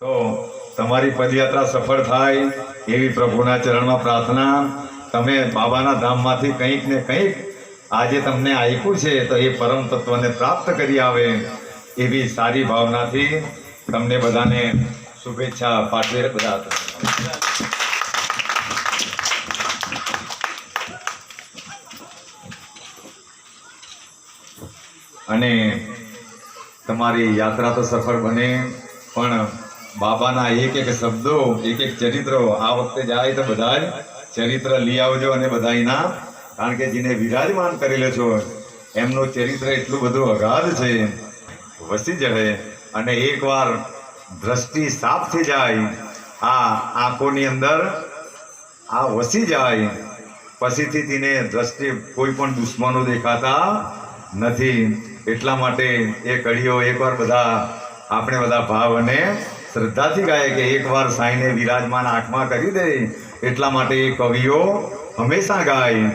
તો તમારી પદયાત્રા સફળ થાય એવી પ્રભુના ચરણમાં પ્રાર્થના. તમે બાબાના ધામમાંથી કંઈક ને કંઈક આજે તમને આપ્યું છે તો એ પરમ તત્વને પ્રાપ્ત કરી આવે એવી સારી ભાવનાથી તમને બધાને શુભેચ્છા પાઠવે બધા. અને તમારી યાત્રા તો સફળ બને, પણ બાબાના એક એક શબ્દો, એક એક ચરિત્રો આ વખતે જાય તો બધા ચરિત્ર લઈ આવજો. અને બધાના, કારણ કે જેને વિરાજમાન કરેલો છો એમનું ચરિત્ર એટલું બધું અગાધ છે, વસી જશે. અને એકવાર દ્રષ્ટિ સાફ થઈ જાય, આ આંખોની અંદર આ વસી જાય, પછીથી તેને દ્રષ્ટિ કોઈ પણ દુશ્મનો દેખાતા નથી. એટલા માટે એ કડીઓ એકવાર બધા આપણે બધા ભાવ અને શ્રદ્ધાથી ગાય કે એકવાર સાઈને વિરાજમાન આંખમાં કરી દે. એટલા માટે એ કવિઓ હંમેશા ગાય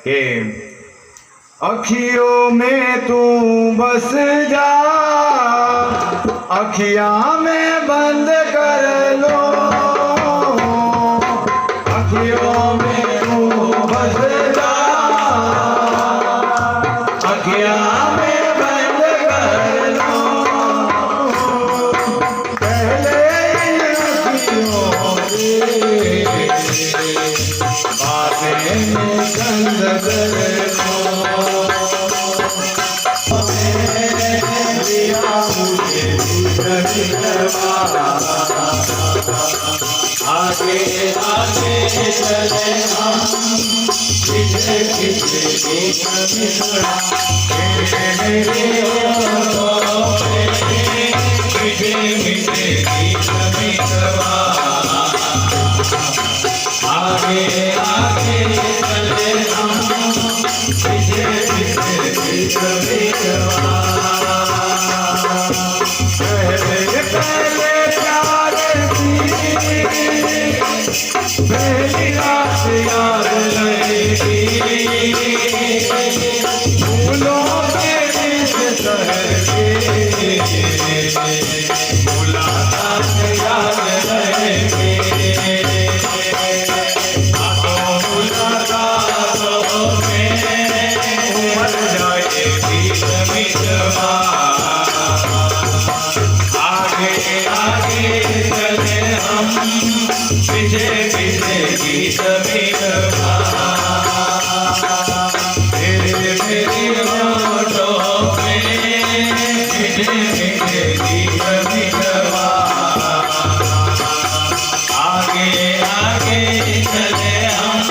કે અખિયો મેં તું બસ જા, અખિયા મેં બંધ કર લો, અખિયો મેં તું બસ જા, અખિયા आगे आगे चले हम, पीछे पीछे गीत मिलना, मीठे मीठे गीत मिलवा. आगे आगे चले हम, पीछे पीछे गीत मिलवा. पहली रात याद लगेगी, फूलों के बीच सहके, मुलाकात याद लगेगी. मुलाकातों में उमड़ जाएगी मितवा. आगे आगे चले हम, पीछे पीछे गीत मिलवा. मेरी होठों में मीठे मीठे गीत मिलवा. आगे आगे चले हम,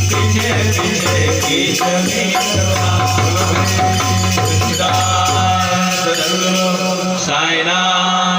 पीछे पीछे गीत मिलवा. साईनाथ